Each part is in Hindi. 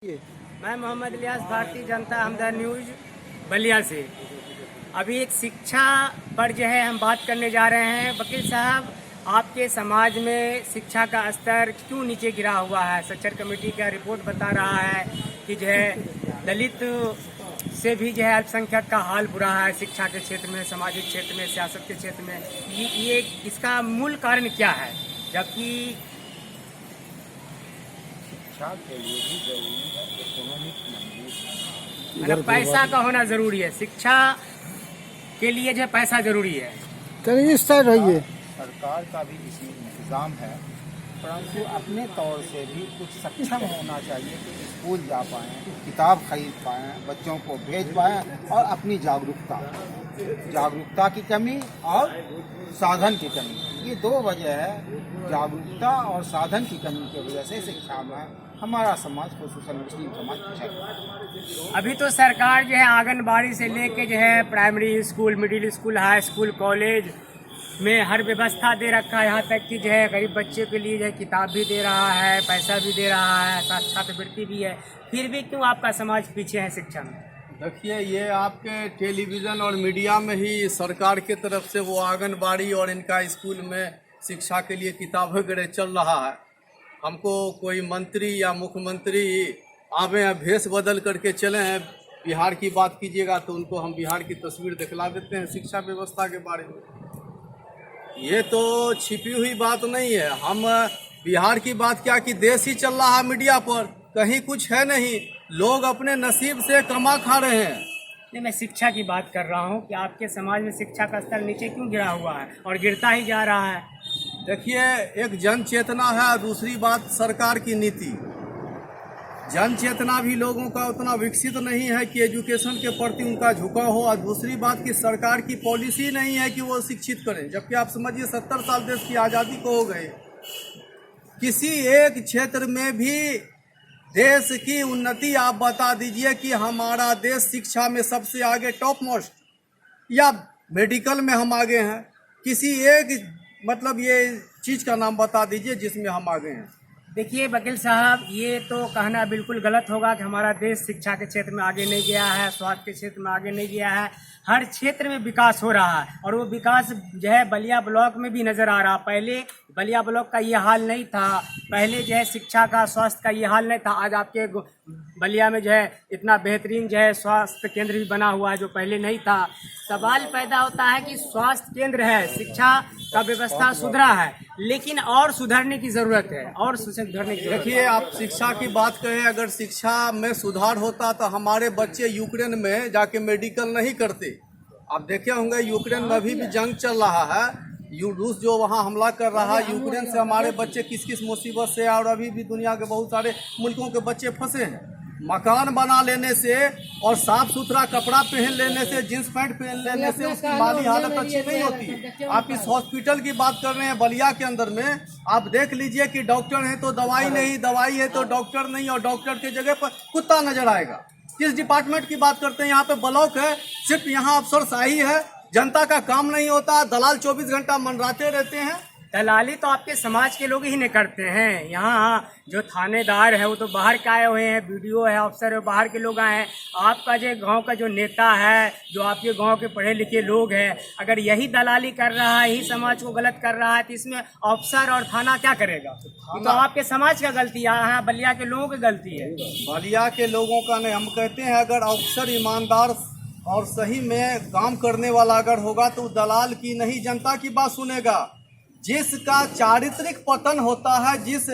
मैं मोहम्मद इलियास, भारतीय जनता हमदर्द न्यूज बलिया से। अभी एक शिक्षा पर जो है हम बात करने जा रहे हैं। वकील साहब, आपके समाज में शिक्षा का स्तर क्यों नीचे गिरा हुआ है? सच्चर कमेटी का रिपोर्ट बता रहा है कि जो है दलित से भी जो है अल्पसंख्यक का हाल बुरा है शिक्षा के क्षेत्र में, सामाजिक क्षेत्र में, सियासत के क्षेत्र में। ये इसका मूल कारण क्या है? जबकि शिक्षा के लिए भी जरूरी है इकोनॉमिक मजबूत, मतलब पैसा का होना जरूरी है। शिक्षा के लिए जो है पैसा जरूरी है। कहीं इस साइड रहिए। सरकार का भी इसमें इंतजाम है, परंतु अपने तौर से भी कुछ सक्षम होना चाहिए कि स्कूल जा पाएँ, किताब खरीद पाएँ, बच्चों को भेज पाएँ। और अपनी जागरूकता की कमी और साधन की कमी, ये दो वजह है। जागरूकता और साधन की कमी की वजह से शिक्षा में हमारा समाज, खुसूसन मुस्लिम समाज पिछड़ रहा है। अभी तो सरकार जो है आंगनबाड़ी से लेके जो है primary school, middle school, high school, college में हर व्यवस्था दे रखा है। यहाँ तक कि जो है गरीब बच्चे के लिए जो है किताब भी दे रहा है, पैसा भी दे रहा है, साथ छात्रवृत्ति भी है। फिर भी क्यों आपका समाज पीछे है शिक्षा में? देखिए, ये आपके टेलीविज़न और मीडिया में ही सरकार के तरफ से वो आंगनबाड़ी और इनका स्कूल में शिक्षा के लिए किताब वगैरह चल रहा है। हमको कोई मंत्री या मुख्यमंत्री आवे हैं, भेष बदल करके चले हैं, बिहार की बात कीजिएगा तो उनको हम बिहार की तस्वीर दिखला देते हैं शिक्षा व्यवस्था के बारे में। ये तो छिपी हुई बात नहीं है। हम बिहार की बात क्या कि देश ही चल रहा है मीडिया पर, कहीं कुछ है नहीं। लोग अपने नसीब से कमा खा रहे हैं। नहीं, मैं शिक्षा की बात कर रहा हूँ कि आपके समाज में शिक्षा का स्तर नीचे क्यों गिरा हुआ है और गिरता ही जा रहा है। देखिए, एक जन चेतना है, दूसरी बात सरकार की नीति। जन चेतना भी लोगों का उतना विकसित नहीं है कि एजुकेशन के प्रति उनका झुकाव हो, और दूसरी बात कि सरकार की पॉलिसी नहीं है कि वो शिक्षित करें। जबकि आप समझिए 70 साल देश की आज़ादी को हो गए, किसी एक क्षेत्र में भी देश की उन्नति आप बता दीजिए कि हमारा देश शिक्षा में सबसे आगे, टॉप मोस्ट, या मेडिकल में हम आगे हैं। किसी एक मतलब ये चीज़ का नाम बता दीजिए जिसमें हम आगे हैं। देखिए वकील साहब, ये तो कहना बिल्कुल गलत होगा कि हमारा देश शिक्षा के क्षेत्र में आगे नहीं गया है, स्वास्थ्य के क्षेत्र में आगे नहीं गया है। हर क्षेत्र में विकास हो रहा है और वो विकास जो है बलिया ब्लॉक में भी नज़र आ रहा। पहले बलिया ब्लॉक का ये हाल नहीं था, पहले जो है शिक्षा का, स्वास्थ्य का ये हाल नहीं था। आज आपके बलिया में जो है इतना बेहतरीन जो है स्वास्थ्य केंद्र भी बना हुआ है जो पहले नहीं था। सवाल पैदा होता है कि स्वास्थ्य केंद्र है, शिक्षा का व्यवस्था सुधरा है, लेकिन और सुधरने की ज़रूरत है, और सुधरने की। देखिए, आप शिक्षा की बात करें, अगर शिक्षा में सुधार होता तो हमारे बच्चे यूक्रेन में जाके मेडिकल नहीं करते। आप देखे होंगे यूक्रेन में अभी भी जंग चल रहा है। रूस जो वहाँ हमला कर रहा है, यूक्रेन से हमारे बच्चे किस किस मुसीबत से, और अभी भी दुनिया के बहुत सारे मुल्कों के बच्चे फंसे हैं। मकान बना लेने से और साफ सुथरा कपड़ा पहन लेने से, जींस पैंट पहन लेने से उसकी माली हालत अच्छी नहीं होती। आप इस हॉस्पिटल की बात कर रहे हैं बलिया के अंदर में, आप देख लीजिए कि डॉक्टर है तो दवाई नहीं, दवाई है तो डॉक्टर नहीं, और डॉक्टर की जगह पर कुत्ता नजर आएगा। किस डिपार्टमेंट की बात करते हैं? यहाँ पे ब्लॉक है, सिर्फ यहाँ अफसरशाही है, जनता का काम नहीं होता, दलाल 24 घंटा मनराते रहते हैं। दलाली तो आपके समाज के लोग ही नहीं करते हैं। यहाँ जो थानेदार है वो तो बाहर के आए हुए हैं, बीडीओ है, अफसर है, बाहर के लोग आए हैं। आपका जो गांव का जो नेता है, जो आपके गांव के पढ़े लिखे लोग हैं, अगर यही दलाली कर रहा है, यही समाज को गलत कर रहा है, तो इसमें अफसर और थाना क्या करेगा? ये तो आपके समाज का गलती है, यहाँ बलिया के लोगों की गलती है। बलिया के लोगों का नहीं, हम कहते हैं अगर अफसर ईमानदार और सही में काम करने वाला अगर होगा तो दलाल की नहीं, जनता की बात सुनेगा। जिसका चारित्रिक पतन होता है, जिस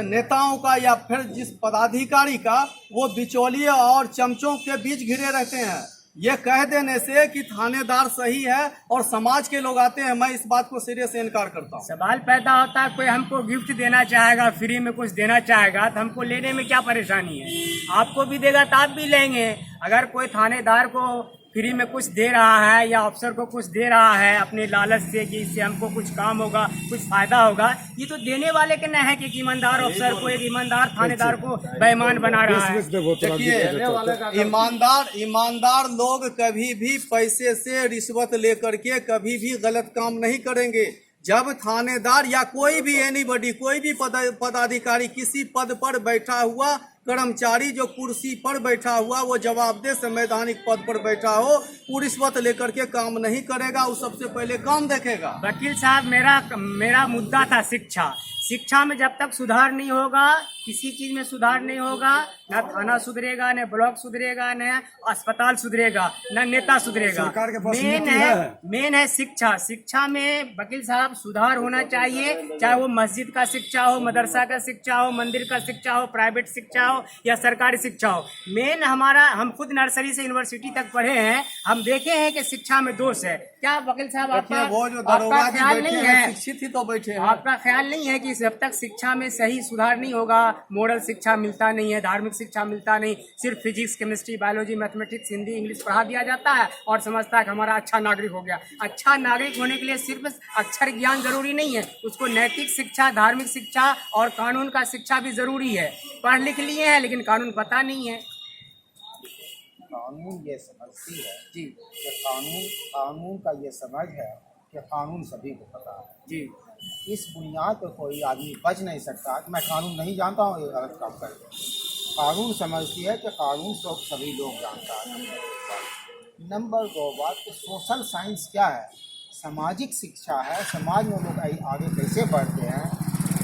नेताओं का या फिर जिस पदाधिकारी का, वो बिचौलिए और चमचों के बीच घिरे रहते हैं। ये कह देने से कि थानेदार सही है और समाज के लोग आते हैं, मैं इस बात को सिरे से इनकार करता हूँ। सवाल पैदा होता है, कोई हमको गिफ्ट देना चाहेगा, फ्री में कुछ देना चाहेगा, तो हमको लेने में क्या परेशानी है? आपको भी देगा तो आप भी लेंगे। अगर कोई थानेदार को फ्री में कुछ दे रहा है या अफसर को कुछ दे रहा है अपने लालच से कि इससे हमको कुछ काम होगा, कुछ फायदा होगा, ये तो देने वाले के न है कि ईमानदार अफसर को, एक ईमानदार थानेदार को बेईमान बना रहा है। देखिए, ईमानदार लोग कभी भी पैसे से रिश्वत लेकर के कभी भी गलत काम नहीं करेंगे। जब थानेदार या कोई भी एनीबॉडी, कोई भी पदाधिकारी किसी पद पर बैठा हुआ कर्मचारी जो कुर्सी पर बैठा हुआ वो जवाबदेह संवैधानिक पद पर बैठा हो, वो रिश्वत लेकर के काम नहीं करेगा, वो सबसे पहले काम देखेगा। वकील साहब, मेरा मुद्दा था शिक्षा। शिक्षा में जब तक सुधार नहीं होगा, किसी चीज में सुधार नहीं होगा, न थाना सुधरेगा, न ब्लॉक सुधरेगा, न अस्पताल सुधरेगा, न नेता सुधरेगा। सरकार के पास मेन है शिक्षा। शिक्षा में वकील साहब सुधार होना चाहिए, चाहे वो मस्जिद का शिक्षा हो, मदरसा का शिक्षा हो, मंदिर का शिक्षा हो, प्राइवेट शिक्षा हो या सरकारी शिक्षा हो। मेन हम खुद नर्सरी से यूनिवर्सिटी तक पढ़े हैं, हम देखे हैं कि शिक्षा में दोष है। क्या वकील साहब वो जो आपका दरोगा भी ख्याल बैठे नहीं हैं, है, शिक्षित ही तो बैठे हैं। आपका ख्याल नहीं है कि जब तक शिक्षा में सही सुधार नहीं होगा, मॉरल शिक्षा मिलता नहीं है, धार्मिक शिक्षा मिलता नहीं, सिर्फ physics, chemistry, biology, mathematics, Hindi, English पढ़ा दिया जाता है और समझता है कि हमारा अच्छा नागरिक हो गया। अच्छा नागरिक होने के लिए सिर्फ अक्षर ज्ञान जरूरी नहीं है, उसको नैतिक शिक्षा, धार्मिक शिक्षा और कानून का शिक्षा भी जरूरी है। पढ़ लिख लिए हैं लेकिन कानून पता नहीं है। कानून ये समझती है जी कि कानून का ये समझ है कि कानून सभी को पता है। जी इस बुनियाद पर कोई आदमी बच नहीं सकता कि मैं कानून नहीं जानता हूँ, ये गलत काम कर दे। कानून समझती है कि कानून तो सभी लोग जानता है। नंबर 2 बात कि सोशल साइंस क्या है, सामाजिक शिक्षा है। समाज में लोग आगे कैसे बढ़ते हैं,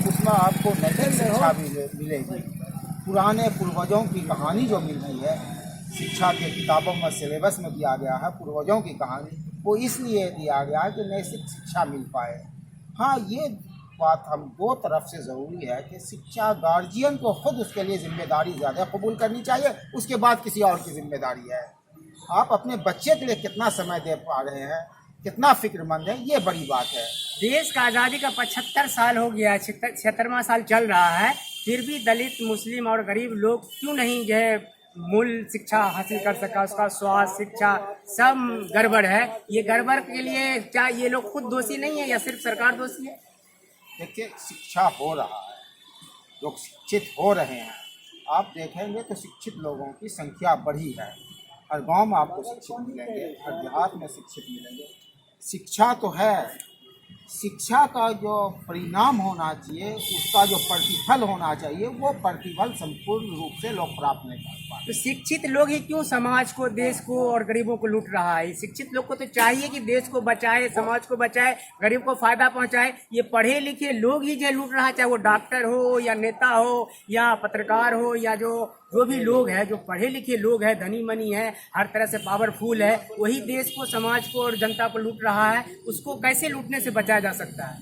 उसमें आपको नैतिक शिक्षा भी मिलेगी। पुराने पूर्वजों की कहानी जो मिल रही है, शिक्षा के किताबों में, सिलेबस में दिया गया है पूर्वजों की कहानी, वो इसलिए दिया गया है कि नैतिक शिक्षा मिल पाए। हाँ, ये बात हम दो तरफ से ज़रूरी है कि शिक्षा गार्जियन को खुद उसके लिए जिम्मेदारी ज़्यादा कबूल करनी चाहिए, उसके बाद किसी और की जिम्मेदारी है। आप अपने बच्चे के लिए कितना समय दे पा रहे हैं, कितना फिक्रमंद है, ये बड़ी बात है। देश का आज़ादी का 75 साल हो गया, 76वां साल चल रहा है, फिर भी दलित, मुस्लिम और गरीब लोग क्यों नहीं जो है मूल शिक्षा हासिल कर सका। उसका स्वास्थ्य, शिक्षा सब गड़बड़ है। ये गड़बड़ के लिए क्या ये लोग खुद दोषी नहीं है या सिर्फ सरकार दोषी है? देखिए, शिक्षा हो रहा है, लोग शिक्षित हो रहे हैं। आप देखेंगे तो शिक्षित लोगों की संख्या बढ़ी है। हर गांव में आपको शिक्षित मिलेंगे, हर देहात में शिक्षित मिलेंगे। शिक्षा तो है, शिक्षा का जो परिणाम होना चाहिए, उसका जो प्रतिफल होना चाहिए, वो प्रतिफल संपूर्ण रूप से लोग प्राप्त नहीं कर पाते। तो शिक्षित लोग ही क्यों समाज को, देश को और गरीबों को लूट रहा है? शिक्षित लोग को तो चाहिए कि देश को बचाए, समाज को बचाए, गरीब को फायदा पहुंचाए। ये पढ़े लिखे लोग ही जो लूट रहा है, चाहे वो डॉक्टर हो या नेता हो या पत्रकार हो या जो भी लोग हैं, जो पढ़े लिखे लोग हैं, धनी मनी है, हर तरह से पावरफुल है, वही देश को, समाज को और जनता को लूट रहा है। उसको कैसे लूटने से बचाया जा सकता है?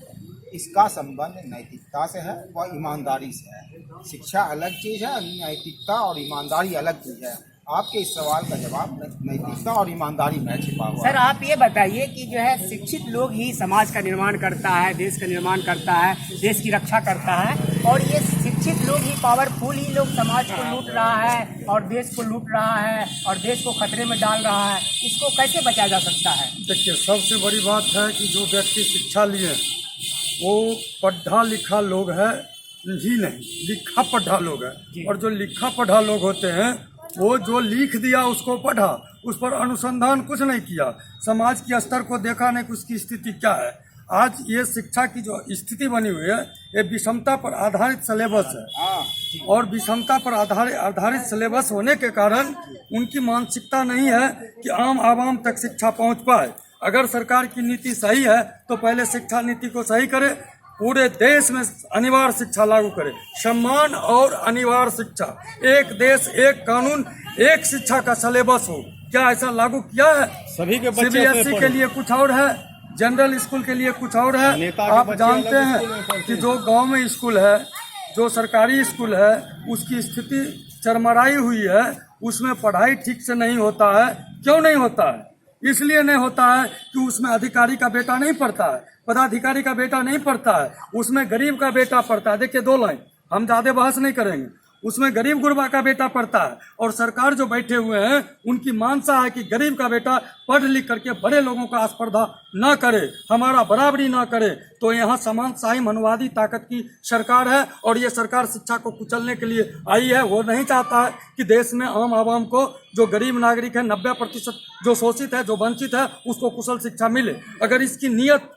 इसका संबंध नैतिकता से है व ईमानदारी से है। शिक्षा अलग चीज़ है, नैतिकता और ईमानदारी अलग चीज़ है। आपके इस सवाल का जवाब नैतिकता और ईमानदारी में छिपा हुआ है। सर, आप ये बताइए कि जो है शिक्षित लोग ही समाज का निर्माण करता है, देश का निर्माण करता है, देश की रक्षा करता है, और ये शिक्षित लोग ही, पावरफुल ही लोग समाज को लूट रहा है और देश को लूट रहा है और देश को खतरे में डाल रहा है। इसको कैसे बचाया जा सकता है? देखिए, सबसे बड़ी बात है कि जो व्यक्ति शिक्षा लिए वो पढ़ा लिखा लोग है ही नहीं, लिखा पढ़ा लोग है। और जो लिखा पढ़ा लोग होते हैं, वो जो लिख दिया उसको पढ़ा, उस पर अनुसंधान कुछ नहीं किया, समाज के स्तर को देखा नहीं कि उसकी स्थिति क्या है। आज ये शिक्षा की जो स्थिति बनी हुई है, ये विषमता पर आधारित सिलेबस है, और विषमता पर आधारित सिलेबस होने के कारण उनकी मानसिकता नहीं है कि आम आवाम तक शिक्षा पहुंच पाए। अगर सरकार की नीति सही है तो पहले शिक्षा नीति को सही करे, पूरे देश में अनिवार्य शिक्षा लागू करे, सम्मान और अनिवार्य शिक्षा, एक देश एक कानून एक शिक्षा का सिलेबस हो। क्या ऐसा लागू किया है? सभी के बच्चे CBSE के लिए कुछ और है, जनरल स्कूल के लिए कुछ और है। आप जानते हैं कि जो गांव में स्कूल है, जो सरकारी स्कूल है, उसकी स्थिति चरमराई हुई है, उसमें पढ़ाई ठीक से नहीं होता है। क्यों नहीं होता है? इसलिए नहीं होता है कि उसमें अधिकारी का बेटा नहीं पढ़ता है, पदाधिकारी का बेटा नहीं पढ़ता है, उसमें गरीब का बेटा पढ़ता है। देखिए, 2 लाइन, हम ज़्यादा बहस नहीं करेंगे। उसमें गरीब गुरबा का बेटा पढ़ता है, और सरकार जो बैठे हुए हैं उनकी मानसा है कि गरीब का बेटा पढ़ लिख करके बड़े लोगों का स्पर्धा ना करे, हमारा बराबरी ना करे। तो यहाँ समाजशाही मनवादी ताकत की सरकार है, और ये सरकार शिक्षा को कुचलने के लिए आई है। वो नहीं चाहता है कि देश में आम आवाम को, जो गरीब नागरिक है, 90% जो शोषित है, जो वंचित है, उसको कुशल शिक्षा मिले। अगर इसकी नीयत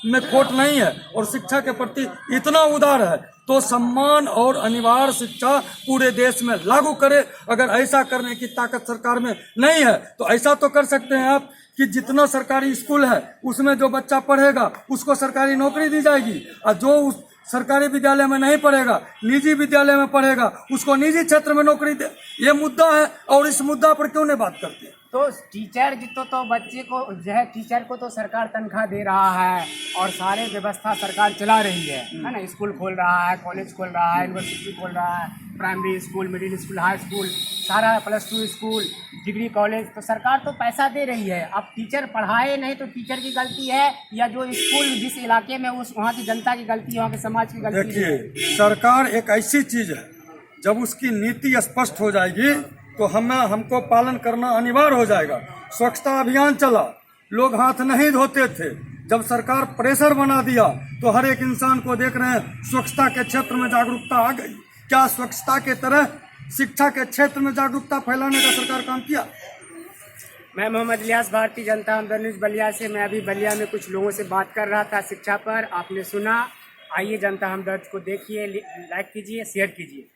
में खोट नहीं है और शिक्षा के प्रति इतना उदार है तो सम्मान और अनिवार्य शिक्षा पूरे देश में लागू करे। अगर ऐसा करने की ताकत सरकार में नहीं है तो ऐसा तो कर सकते हैं आप कि जितना सरकारी स्कूल है उसमें जो बच्चा पढ़ेगा उसको सरकारी नौकरी दी जाएगी, और जो उस सरकारी विद्यालय में नहीं पढ़ेगा, निजी विद्यालय में पढ़ेगा, उसको निजी क्षेत्र में नौकरी दे। ये मुद्दा है, और इस मुद्दा पर क्यों नहीं बात करते? तो टीचर तो बच्चे को जो है, टीचर को तो सरकार तनख्वाह दे रहा है और सारे व्यवस्था सरकार चला रही है ना। स्कूल खोल रहा है, कॉलेज खोल रहा है, यूनिवर्सिटी खोल रहा है, primary school, middle school, high school, सारा +2 स्कूल, डिग्री कॉलेज, तो सरकार तो पैसा दे रही है। अब टीचर पढ़ाए नहीं तो टीचर की गलती है या जो स्कूल जिस इलाके में उस वहाँ की जनता की गलती है, वहाँ के समाज की गलती है? देखिए, सरकार एक ऐसी चीज है, जब उसकी नीति स्पष्ट हो जाएगी तो हमको पालन करना अनिवार्य हो जाएगा। स्वच्छता अभियान चला, लोग हाथ नहीं धोते थे, जब सरकार प्रेशर बना दिया तो हर एक इंसान को देख रहे हैं स्वच्छता के क्षेत्र में जागरूकता आ गई। क्या स्वच्छता के तरह शिक्षा के क्षेत्र में जागरूकता फैलाने का सरकार काम किया? मैं मोहम्मद इलियास, भारतीय जनता हमदर्द न्यूज़ बलिया से। मैं अभी बलिया में कुछ लोगों से बात कर रहा था शिक्षा पर, आपने सुना। आइए जनता हमदर्द को देखिए, लाइक कीजिए, शेयर कीजिए।